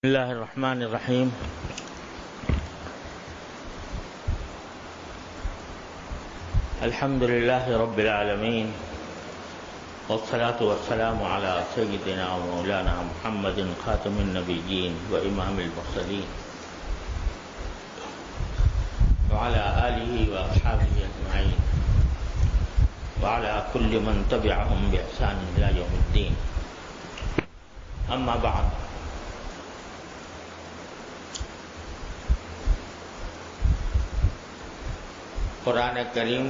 بسم الله الرحمن الرحيم. الحمد لله رب العالمين، والصلاة والسلام على سيدنا ومولانا محمد خاتم النبيين وإمام المرسلين وعلى آله وأصحابه أجمعين وعلى كل من تبعهم بإحسان إلى يوم الدين. أما بعد، قرآن کریم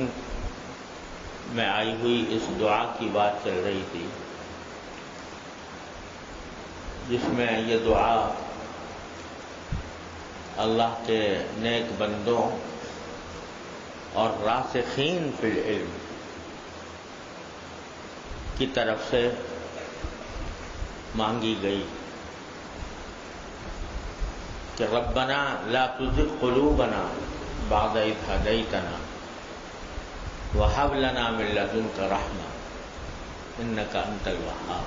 میں آئی ہوئی اس دعا کی بات چل رہی تھی، جس میں یہ دعا اللہ کے نیک بندوں اور راسخین فی العلم کی طرف سے مانگی گئی کہ ربنا لا تزغ قلوبنا بعد إذ هديتنا وهب لنا من لدنك رحمة إنك أنت الوهاب.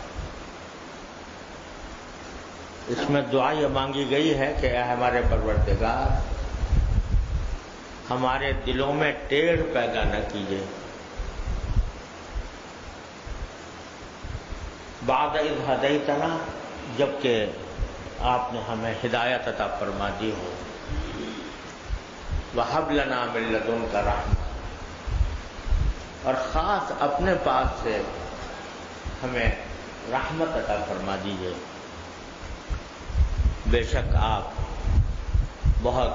اس میں دعا یہ مانگی گئی ہے کہ اے ہمارے پروردگار، ہمارے دلوں میں ٹیڑھ پیدا نہ کیجیے، بعد اذ ہدیتنا، جبکہ آپ نے ہمیں ہدایت عطا فرما دی ہو، وَهَبْ لَنَا مِن لَّدُنْكَ رَحْمَةً، اور خاص اپنے پاس سے ہمیں رحمت عطا فرما دیجیے، بے شک آپ بہت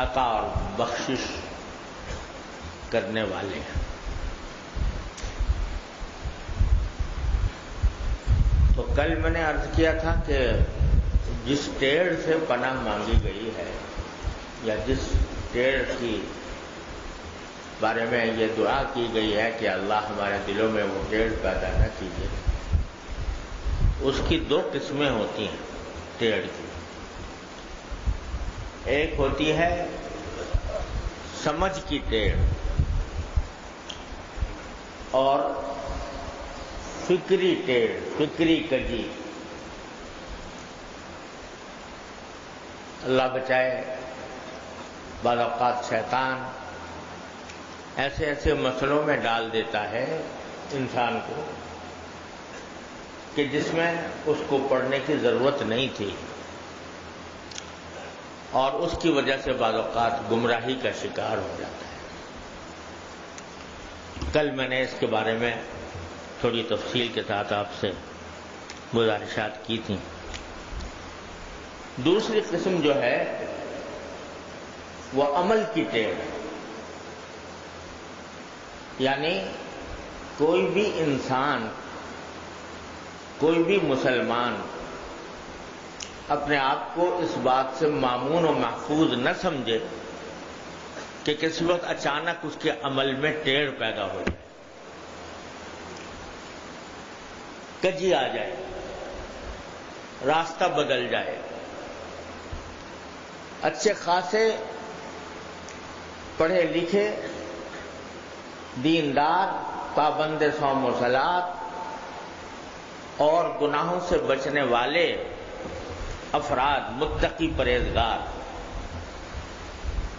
عطا اور بخشش کرنے والے ہیں. تو کل میں نے عرض کیا تھا کہ جس ٹیڑھ سے پناہ مانگی گئی ہے، یا جس ٹیڑھ کی بارے میں یہ دعا کی گئی ہے کہ اللہ ہمارے دلوں میں وہ ٹیڑھ پیدا نہ کیجیے، اس کی دو قسمیں ہوتی ہیں ٹیڑھ کی. ایک ہوتی ہے سمجھ کی ٹیڑھ اور فکری ٹیڑھ، فکری کجی. اللہ بچائے، بعض اوقات شیطان ایسے ایسے مسئلوں میں ڈال دیتا ہے انسان کو کہ جس میں اس کو پڑھنے کی ضرورت نہیں تھی، اور اس کی وجہ سے بعض اوقات گمراہی کا شکار ہو جاتا ہے. کل میں نے اس کے بارے میں تھوڑی تفصیل کے ساتھ آپ سے گزارشات کی تھیں. دوسری قسم جو ہے وہ عمل کی ٹیڑھ، یعنی کوئی بھی انسان، کوئی بھی مسلمان اپنے آپ کو اس بات سے مامون و محفوظ نہ سمجھے کہ کسی وقت اچانک اس کے عمل میں ٹیڑھ پیدا ہو جائے، کجی آ جائے، راستہ بدل جائے. اچھے خاصے پڑھے لکھے، دیندار، پابند صوم و صلاۃ اور گناہوں سے بچنے والے افراد، متقی پرہیزگار،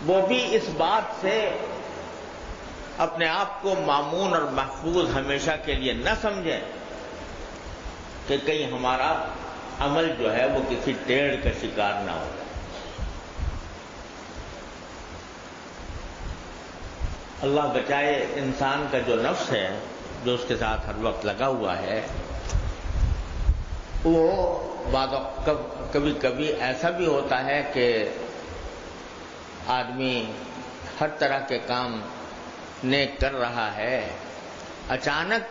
وہ بھی اس بات سے اپنے آپ کو مامون اور محفوظ ہمیشہ کے لیے نہ سمجھیں کہ کہیں ہمارا عمل جو ہے وہ کسی ٹیڑھ کا شکار نہ ہو. اللہ بچائے، انسان کا جو نفس ہے، جو اس کے ساتھ ہر وقت لگا ہوا ہے، وہ کبھی کبھی ایسا بھی ہوتا ہے کہ آدمی ہر طرح کے کام نیک کر رہا ہے، اچانک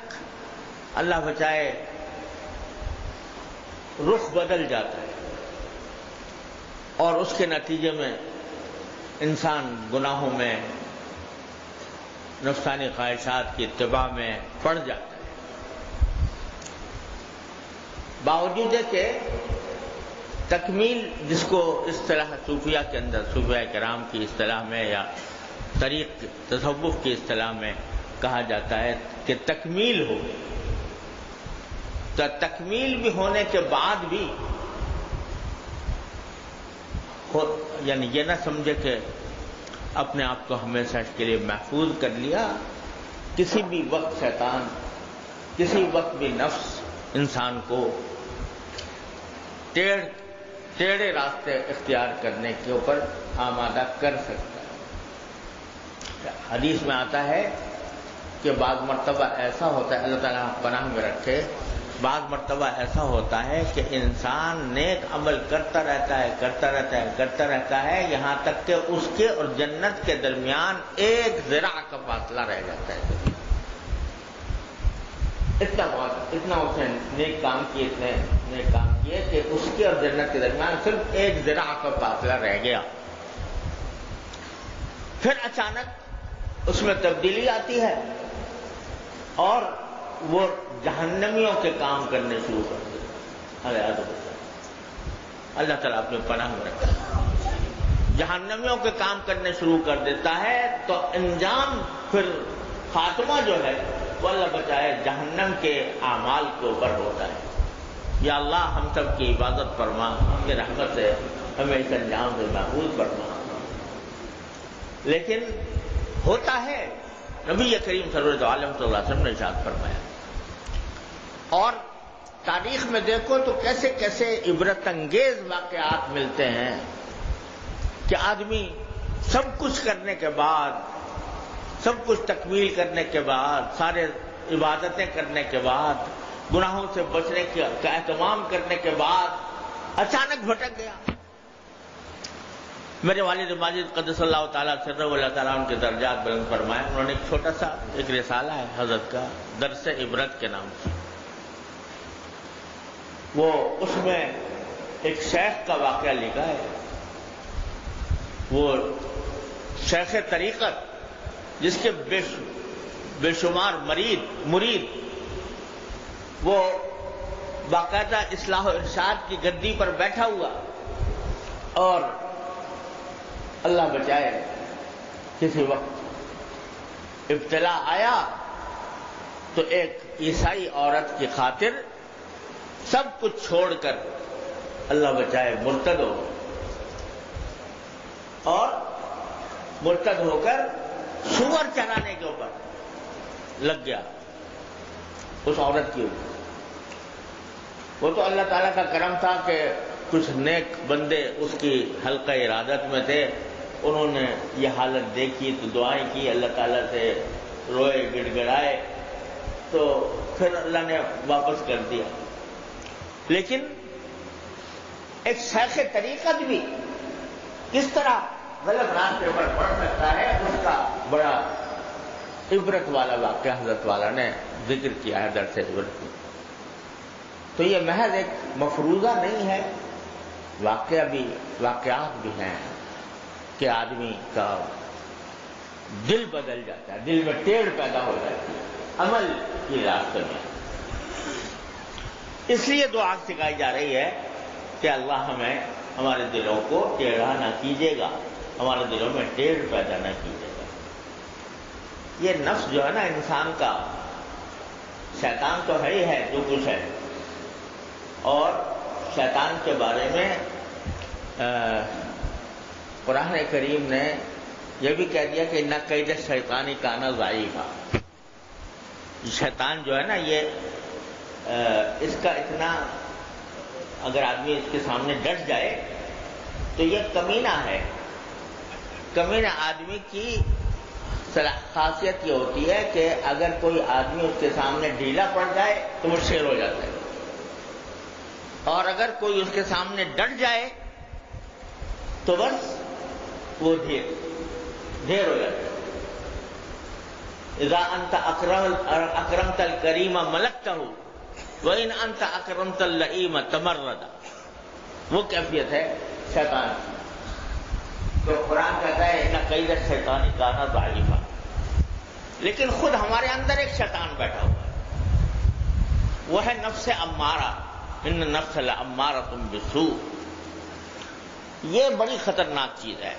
اللہ بچائے رخ بدل جاتا ہے، اور اس کے نتیجے میں انسان گناہوں میں، نفسانی خواہشات کی اتباع میں پڑ جاتا ہے. باوجود ہے کہ تکمیل، جس کو اصطلاح صوفیہ کے اندر، صوفیہ کرام کی اصطلاح میں یا طریق تصوف کی اصطلاح میں کہا جاتا ہے کہ تکمیل ہو، تو تکمیل بھی ہونے کے بعد بھی یعنی یہ نہ سمجھے کہ اپنے آپ کو ہمیشہ اس کے لیے محفوظ کر لیا. کسی بھی وقت شیطان، کسی وقت بھی نفس انسان کو ٹیڑھے راستے اختیار کرنے کے اوپر آمادہ کر سکتا ہے. حدیث میں آتا ہے کہ بعض مرتبہ ایسا ہوتا ہے، اللہ تعالیٰ پناہ میں رکھے، بعض مرتبہ ایسا ہوتا ہے کہ انسان نیک عمل کرتا رہتا ہے یہاں تک کہ اس کے اور جنت کے درمیان ایک ذراع کا فاصلہ رہ جاتا ہے. اتنا اس نے نیک کام کیے کہ اس کے اور جنت کے درمیان صرف ایک ذراع کا فاصلہ رہ گیا. پھر اچانک اس میں تبدیلی آتی ہے اور وہ جہنمیوں کے کام کرنے شروع کر دیتے. اللہ تعالیٰ اپنے پناہ میں رکھتا ہے. جہنمیوں کے کام کرنے شروع کر دیتا ہے تو انجام، پھر خاتمہ جو ہے وہ اللہ بچائے جہنم کے اعمال کے اوپر ہوتا ہے. یا اللہ ہم سب کی عبادت فرما، اپنی رحمت سے ہمیں اس انجام سے محفوظ فرما. لیکن ہوتا ہے، نبی کریم سرور عالم صلی اللہ علیہ وسلم نے ارشاد فرمایا. اور تاریخ میں دیکھو تو کیسے کیسے عبرت انگیز واقعات ملتے ہیں کہ آدمی سب کچھ کرنے کے بعد، سب کچھ تکمیل کرنے کے بعد، سارے عبادتیں کرنے کے بعد، گناہوں سے بچنے کا اہتمام کرنے کے بعد اچانک بھٹک گیا. میرے والد ماجد قدس اللہ تعالیٰ سرہ اللہ تعالیٰ ان کے درجات بلند فرمائے، انہوں نے ایک چھوٹا سا ایک رسالہ ہے حضرت کا، درس عبرت کے نام سے. وہ اس میں ایک شیخ کا واقعہ لکھا ہے. وہ شیخ طریقت جس کے بے شمار مرید، وہ باقاعدہ اصلاح و ارشاد کی گدی پر بیٹھا ہوا، اور اللہ بچائے کسی وقت ابتلا آیا تو ایک عیسائی عورت کی خاطر سب کچھ چھوڑ کر اللہ بچائے مرتد ہو، اور مرتد ہو کر سور چرانے کے اوپر لگ گیا اس عورت کی اوپر. وہ تو اللہ تعالیٰ کا کرم تھا کہ کچھ نیک بندے اس کی حلقہ ارادت میں تھے، انہوں نے یہ حالت دیکھی تو دعائیں کی، اللہ تعالیٰ سے روئے گڑ گڑائے، تو پھر اللہ نے واپس کر دیا. لیکن ایک شیخ طریقت بھی کس طرح غلط راستے پر پڑ سکتا ہے، اس کا بڑا عبرت والا واقعہ حضرت والا نے ذکر کیا ہے درس عبرت میں. تو یہ محض ایک مفروضہ نہیں ہے، واقعات بھی ہیں کہ آدمی کا دل بدل جاتا ہے، دل میں ٹیڑھ پیدا ہو جاتی ہے عمل کی راستے میں. اس لیے دعا سکھائی جا رہی ہے کہ اللہ ہمیں ہمارے دلوں کو ٹیڑھا نہ کیجیے گا، ہمارے دلوں میں ٹیڑھ پیدا نہ کیجیے گا. یہ نفس جو ہے نا انسان کا، شیطان تو ہے ہی ہے جو کچھ ہے، اور شیطان کے بارے میں قرآن کریم نے یہ بھی کہہ دیا کہ نہ قید شیطانی کانا ضعیفا. شیطان جو ہے نا یہ اس کا اتنا، اگر آدمی اس کے سامنے ڈٹ جائے تو یہ کمینہ ہے. کمینہ آدمی کی خاصیت یہ ہوتی ہے کہ اگر کوئی آدمی اس کے سامنے ڈھیلا پڑ جائے تو وہ شیر ہو جاتا ہے، اور اگر کوئی اس کے سامنے ڈٹ جائے تو بس وہ ڈھیر ہو جاتا ہے. اذا انت اکرمت الکریم ملکتہ وان انت اکرمت اللئیم تمرد. وہ کیفیت ہے شیطان. تو قرآن کہتا ہے نہ قید شیطان کانا ضعیفا. لیکن خود ہمارے اندر ایک شیطان بیٹھا ہوا ہے، وہ ہے نفس امارہ. ان النفس لامارۃ بالسوء. یہ بڑی خطرناک چیز ہے.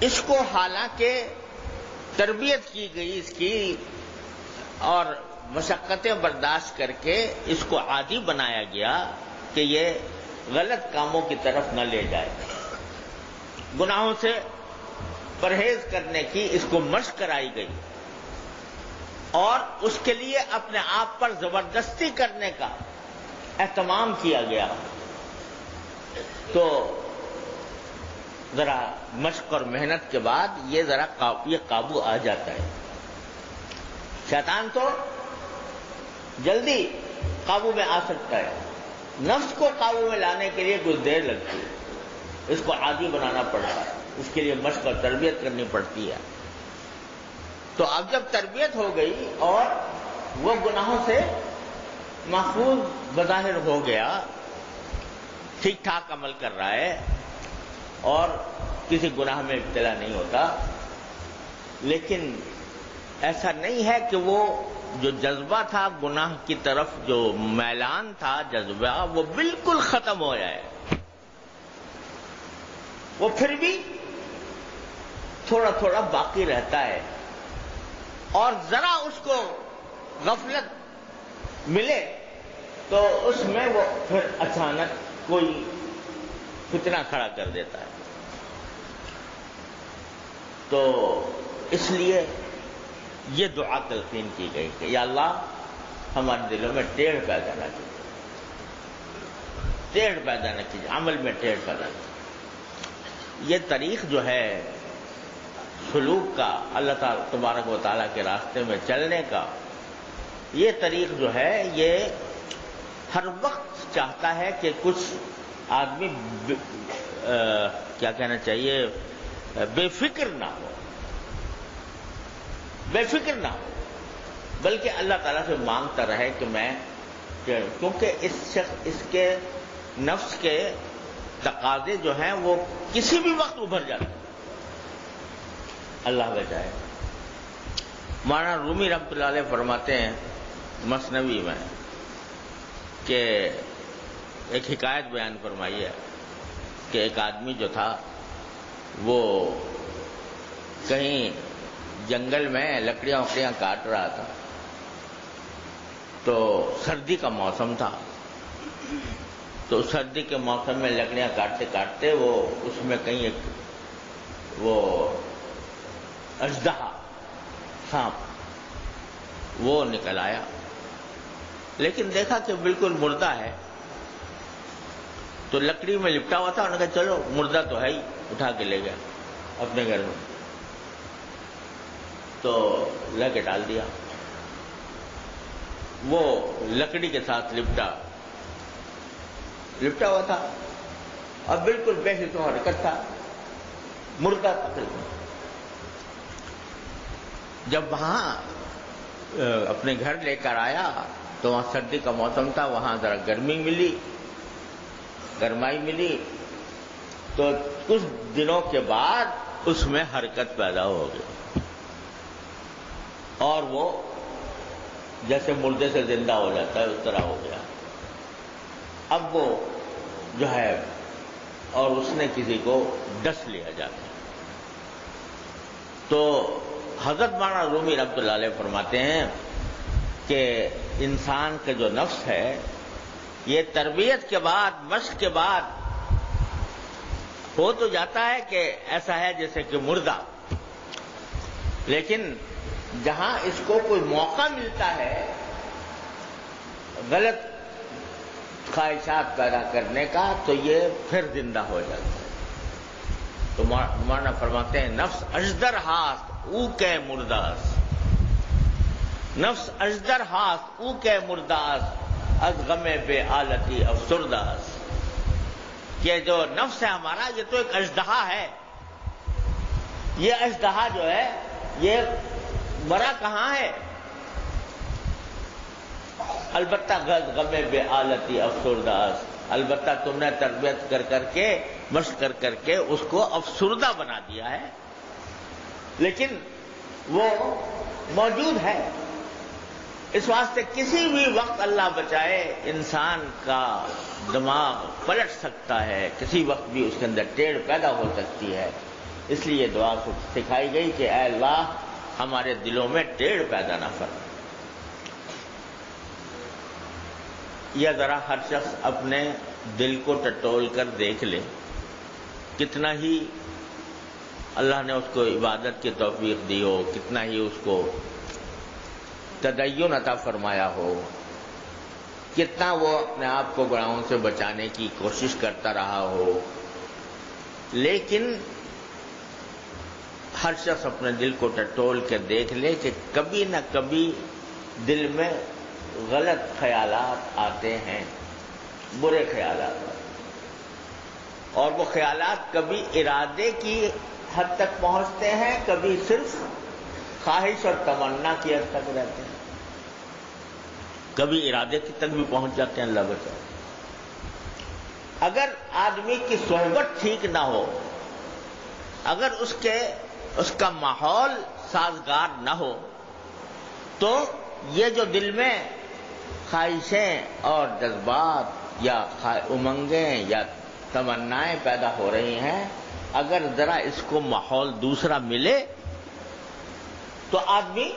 اس کو حالانکہ تربیت کی گئی اس کی، اور مشقتیں برداشت کر کے اس کو عادی بنایا گیا کہ یہ غلط کاموں کی طرف نہ لے جائے. گناہوں سے پرہیز کرنے کی اس کو مشق کرائی گئی اور اس کے لیے اپنے آپ پر زبردستی کرنے کا اہتمام کیا گیا تو ذرا مشق اور محنت کے بعد یہ قابو آ جاتا ہے. شیطان تو جلدی قابو میں آ سکتا ہے، نفس کو قابو میں لانے کے لیے کچھ دیر لگتی ہے، اس کو عادی بنانا پڑتا ہے، اس کے لیے مشق اور تربیت کرنی پڑتی ہے. تو اب جب تربیت ہو گئی اور وہ گناہوں سے محفوظ بظاہر ہو گیا، ٹھیک ٹھاک عمل کر رہا ہے اور کسی گناہ میں ابتلا نہیں ہوتا، لیکن ایسا نہیں ہے کہ وہ جو جذبہ تھا گناہ کی طرف، جو میلان تھا جذبہ، وہ بالکل ختم ہو جائے. وہ پھر بھی تھوڑا تھوڑا باقی رہتا ہے اور ذرا اس کو غفلت ملے تو اس میں وہ پھر اچانک کوئی فتنہ کھڑا کر دیتا ہے. تو اس لیے یہ دعا تلقین کی گئی کہ یا اللہ ہمارے دلوں میں ٹیڑھ پیدا نہ کیجیے، ٹیڑھ پیدا نہ کیجیے، عمل میں ٹیڑھ پیدا نہ کیجیے. یہ طریق جو ہے سلوک کا، اللہ تعالیٰ تبارک و تعالیٰ کے راستے میں چلنے کا، یہ طریق جو ہے یہ ہر وقت چاہتا ہے کہ کچھ آدمی کیا کہنا چاہیے، بے فکر نہ ہو، بے فکر نہ ہو، بلکہ اللہ تعالیٰ سے مانگتا رہے کہ میں، کیونکہ اس کے نفس کے تقاضے جو ہیں وہ کسی بھی وقت ابھر جاتے ہیں. اللہ بچائے. مولانا رومی رحمۃ اللہ علیہ فرماتے ہیں مثنوی میں کہ ایک حکایت بیان فرمائی ہے کہ ایک آدمی جو تھا وہ کہیں جنگل میں لکڑیاں وکڑیاں کاٹ رہا تھا، تو سردی کا موسم تھا، تو سردی کے موسم میں لکڑیاں کاٹتے کاٹتے وہ اس میں کہیں ایک وہ اژدہا سانپ وہ نکل آیا، لیکن دیکھا کہ بالکل مردہ ہے، تو لکڑی میں لپٹا ہوا تھا، انہوں نے کہا چلو مردہ تو ہے ہی، اٹھا کے لے گیا اپنے گھر میں، تو لے کے ڈال دیا. وہ لکڑی کے ساتھ لپٹا ہوا تھا، اب بالکل بے حس و حرکت تھا، مردہ تقریباً. جب وہاں اپنے گھر لے کر آیا تو وہاں سردی کا موسم تھا، وہاں ذرا گرمائی ملی، تو کچھ دنوں کے بعد اس میں حرکت پیدا ہو گئی اور وہ جیسے مردے سے زندہ ہو جاتا ہے اس طرح ہو گیا. اب وہ جو ہے اور اس نے کسی کو ڈس لیا جاتا ہے. تو حضرت مولانا رومی رحمۃ اللہ علیہ فرماتے ہیں کہ انسان کا جو نفس ہے یہ تربیت کے بعد، مشق کے بعد ہو تو جاتا ہے کہ ایسا ہے جیسے کہ مردہ، لیکن جہاں اس کو کوئی موقع ملتا ہے غلط خواہشات پیدا کرنے کا تو یہ پھر زندہ ہو جاتا ہے. تو مولانا فرماتے ہیں نفس اژدر ہاست او کے مرداس، نفس اژدر ہاست او کے مرداس، از غم بے آلتی افسرداس. کہ جو نفس ہے ہمارا یہ تو ایک اژدہا ہے، یہ اژدہا جو ہے یہ مرا کہاں ہے، البتہ غم بے آلتی افسرداس، البتہ تم نے تربیت کر کے، مشق کر کے اس کو افسردہ بنا دیا ہے، لیکن وہ موجود ہے. اس واسطے کسی بھی وقت اللہ بچائے انسان کا دماغ پلٹ سکتا ہے، کسی وقت بھی اس کے اندر ٹیڑھ پیدا ہو سکتی ہے. اس لیے یہ دعا سکھائی گئی کہ اے اللہ ہمارے دلوں میں ٹیڑھ پیدا نہ فرما. یا ذرا ہر شخص اپنے دل کو ٹٹول کر دیکھ لے، کتنا ہی اللہ نے اس کو عبادت کی توفیق دی ہو، کتنا ہی اس کو تدین عطا فرمایا ہو، کتنا وہ اپنے آپ کو گناہوں سے بچانے کی کوشش کرتا رہا ہو، لیکن ہر شخص اپنے دل کو ٹٹول کے دیکھ لے کہ کبھی نہ کبھی دل میں غلط خیالات آتے ہیں، برے خیالات آتے ہیں، اور وہ خیالات کبھی ارادے کی حد تک پہنچتے ہیں، کبھی صرف خواہش اور تمنا کی حد تک رہتے ہیں، کبھی ارادے کی تک بھی پہنچ جاتے ہیں، اللہ بچائے۔ اگر آدمی کی صحبت ٹھیک نہ ہو، اگر اس کا ماحول سازگار نہ ہو، تو یہ جو دل میں خواہشیں اور جذبات یا امنگیں یا تمنائیں پیدا ہو رہی ہیں، اگر ذرا اس کو ماحول دوسرا ملے تو آدمی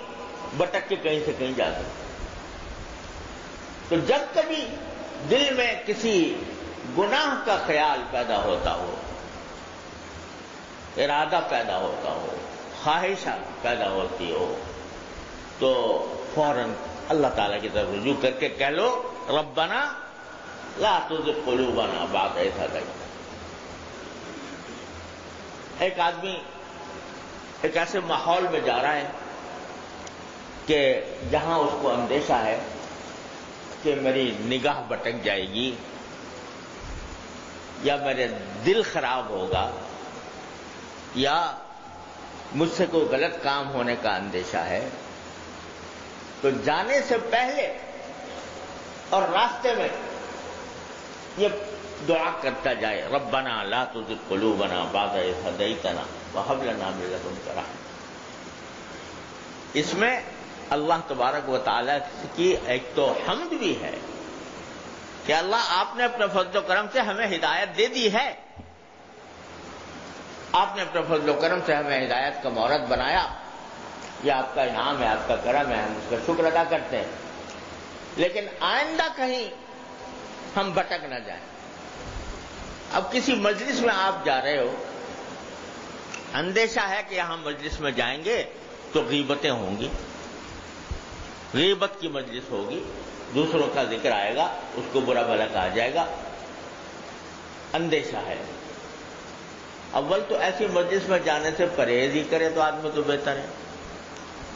بٹک کے کہیں سے کہیں جا سکتا ہے۔ تو جب کبھی دل میں کسی گناہ کا خیال پیدا ہوتا ہو، ارادہ پیدا ہوتا ہو، خواہش پیدا ہوتی ہو، تو فوراً اللہ تعالیٰ کی طرف رجوع کر کے کہہ لو ربنا لا تزغ قلوبنا بعد إذ هديتنا۔ ایک آدمی ایک ایسے ماحول میں جا رہا ہے کہ جہاں اس کو اندیشہ ہے کہ میری نگاہ بٹک جائے گی یا میرے دل خراب ہوگا یا مجھ سے کوئی غلط کام ہونے کا اندیشہ ہے، تو جانے سے پہلے اور راستے میں یہ دعا کرتا جائے ربنا لا تزغ قلوبنا بعد إذ هديتنا وهب لنا من لدنك رحمة۔ اس میں اللہ تبارک و تعالیٰ کی ایک تو حمد بھی ہے کہ اللہ آپ نے اپنے فضل و کرم سے ہمیں ہدایت دے دی ہے، آپ نے اپنے فضل و کرم سے ہمیں ہدایت کا مورد بنایا، یہ آپ کا انعام ہے، آپ کا کرم ہے، ہم اس کا شکر ادا کرتے ہیں، لیکن آئندہ کہیں ہم بھٹک نہ جائیں۔ اب کسی مجلس میں آپ جا رہے ہو، اندیشہ ہے کہ یہاں مجلس میں جائیں گے تو غیبتیں ہوں گی، غیبت کی مجلس ہوگی، دوسروں کا ذکر آئے گا، اس کو برا بھلا کہا جائے گا، اندیشہ ہے۔ اول تو ایسی مجلس میں جانے سے پرہیز ہی کرے تو آدمی تو بہتر ہے،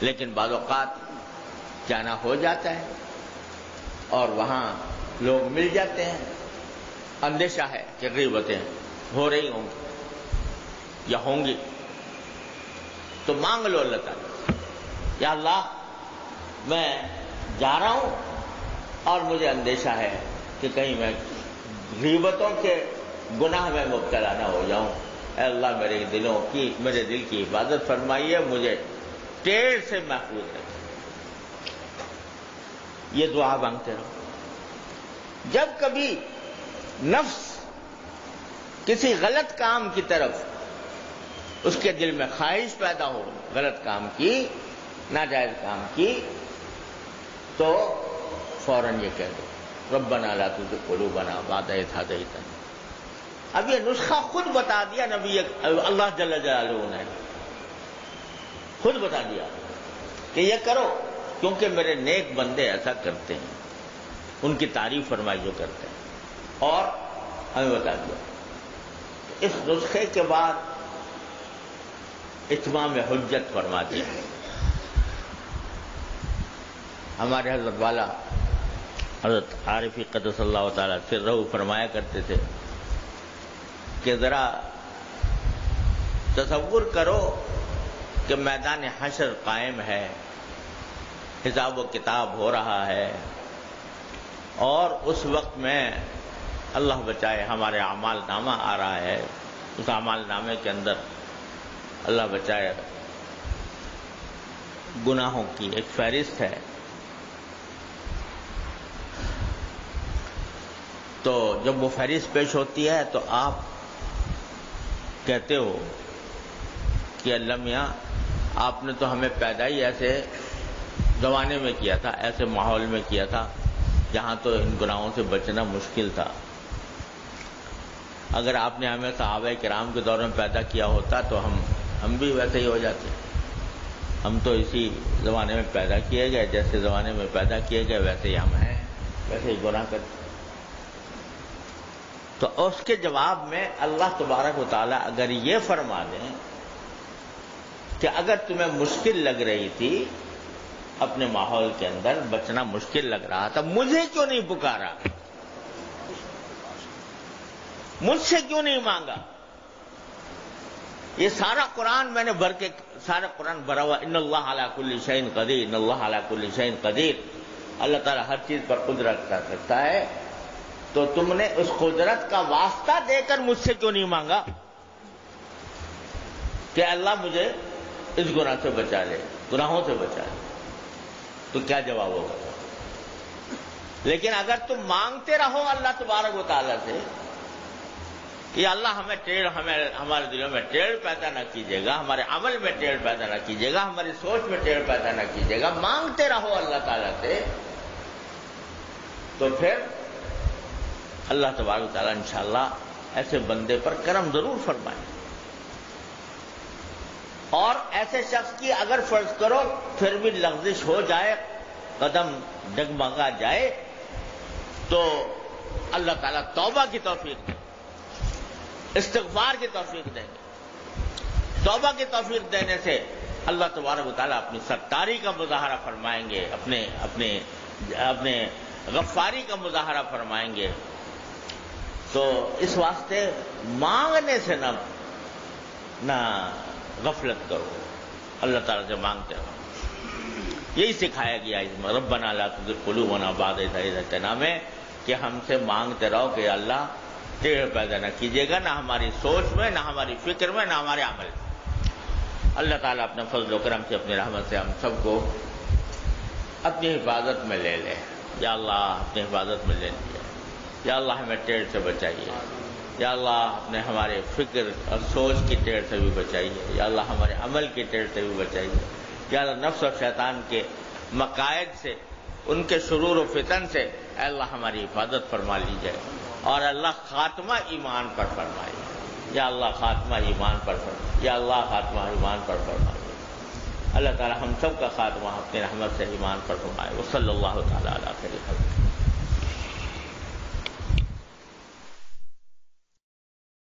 لیکن بعض اوقات جانا ہو جاتا ہے اور وہاں لوگ مل جاتے ہیں، اندیشہ ہے کہ غیبتیں ہو رہی ہوں گی یا ہوں گی، تو مانگ لو اللہ تعالیٰ، یا اللہ میں جا رہا ہوں اور مجھے اندیشہ ہے کہ کہیں میں غیبتوں کے گناہ میں مبتلا نہ ہو جاؤں، اے اللہ میرے دل کی حفاظت فرمائیے، مجھے ٹیڑھ سے محفوظ رکھیں۔ یہ دعا مانگتے رہو۔ جب کبھی نفس کسی غلط کام کی طرف اس کے دل میں خواہش پیدا ہو، غلط کام کی، ناجائز کام کی، تو فوراً یہ کہہ دو ربنا لا تزغ قلوبنا بعد إذ هديتنا۔ اب یہ نسخہ خود بتا دیا نبی اللہ جل جلالہ نے، خود بتا دیا کہ یہ کرو، کیونکہ میرے نیک بندے ایسا کرتے ہیں، ان کی تعریف فرمائی جو کرتے ہیں، اور ہمیں بتا دیا۔ اس نسخے کے بعد اتمام حجت فرما دیا۔ ہمارے حضرت والا حضرت عارفی قدس اللہ تعالیٰ سرہ فرمایا کرتے تھے کہ ذرا تصور کرو کہ میدان حشر قائم ہے، حساب و کتاب ہو رہا ہے، اور اس وقت میں اللہ بچائے ہمارے اعمال نامہ آ رہا ہے، اس اعمال نامے کے اندر اللہ بچائے گناہوں کی ایک فہرست ہے، تو جب وہ فہرست پیش ہوتی ہے تو آپ کہتے ہو کہ اللہ میاں آپ نے تو ہمیں پیدا ہی ایسے زمانے میں کیا تھا، ایسے ماحول میں کیا تھا جہاں تو ان گناہوں سے بچنا مشکل تھا، اگر آپ نے ہمیں صحابہ کرام کے دور میں پیدا کیا ہوتا تو ہم ہم بھی ویسے ہی ہو جاتے ہیں. ہم تو اسی زمانے میں پیدا کیے گئے، جیسے زمانے میں پیدا کیے گئے ویسے ہی ہم ہیں، ویسے ہی گناہ کرتے. تو اس کے جواب میں اللہ تبارک و تعالیٰ اگر یہ فرما دیں کہ اگر تمہیں مشکل لگ رہی تھی اپنے ماحول کے اندر بچنا مشکل لگ رہا تھا، مجھے کیوں نہیں پکارا، مجھ سے کیوں نہیں مانگا؟ یہ سارا قرآن میں نے سارا قرآن بھرا ہوا، ان اللہ علی کل شیء قدیر، ان اللہ علی کل شیء قدیر. اللہ تعالیٰ ہر چیز پر قدرت رکھتا ہے. تو تم نے اس قدرت کا واسطہ دے کر مجھ سے کیوں نہیں مانگا کہ اللہ مجھے اس گناہ سے بچا لے، گناہوں سے بچا لے؟ تو کیا جواب ہوگا؟ لیکن اگر تم مانگتے رہو اللہ تبارک و تعالیٰ سے کہ اللہ ہمارے دلوں میں ٹیڑھ پیدا نہ کیجیے گا، ہمارے عمل میں ٹیڑھ پیدا نہ کیجیے گا، ہماری سوچ میں ٹیڑھ پیدا نہ کیجیے گا، مانگتے رہو اللہ تعالیٰ سے، تو پھر اللہ تبارک و تعالیٰ انشاءاللہ ایسے بندے پر کرم ضرور فرمائے. اور ایسے شخص کی اگر فرض کرو پھر بھی لغزش ہو جائے، قدم ڈگمگا جائے، تو اللہ تعالیٰ توبہ کی توفیق دے، استغفار کی توفیق دیں گے. توبہ کی توفیق دینے سے اللہ تبارک و تعالیٰ اپنی ستاری کا مظاہرہ فرمائیں گے، اپنے غفاری کا مظاہرہ فرمائیں گے. تو اس واسطے مانگنے سے نہ غفلت کرو، اللہ تعالیٰ سے مانگتے رہو. یہی سکھایا گیا اس میں ربنا لا تزغ قلوبنا بعد اذ ہدیتنا میں، کہ ہم سے مانگتے رہو کہ اللہ ٹیڑھ پیدا نہ کیجیے گا، نہ ہماری سوچ میں، نہ ہماری فکر میں، نہ ہمارے عمل میں. اللہ تعالیٰ اپنے فضل و کرم سے، اپنی رحمت سے ہم سب کو اپنی حفاظت میں لے لے. یا اللہ اپنی حفاظت میں لے لیجیے. یا اللہ ہمیں ٹیڑھ سے بچائیے. یا اللہ ہمارے فکر اور سوچ کی ٹیڑھ سے بھی بچائیے. یا اللہ ہمارے عمل کی ٹیڑھ سے بھی بچائیے. یا اللہ نفس اور شیطان کے مقاصد سے، ان کے شرور و فتن سے اے اللہ ہماری حفاظت فرما لیجیے. اور اللہ خاتمہ ایمان پر فرمائے. یا اللہ خاتمہ ایمان پر فرمائے. یا اللہ خاتمہ ایمان پر فرمائے. اللہ تعالی ہم سب کا خاتمہ اپنی رحمت سے ایمان پر فرمائے. وصلی اللہ تعالی علی خیر خلقہ.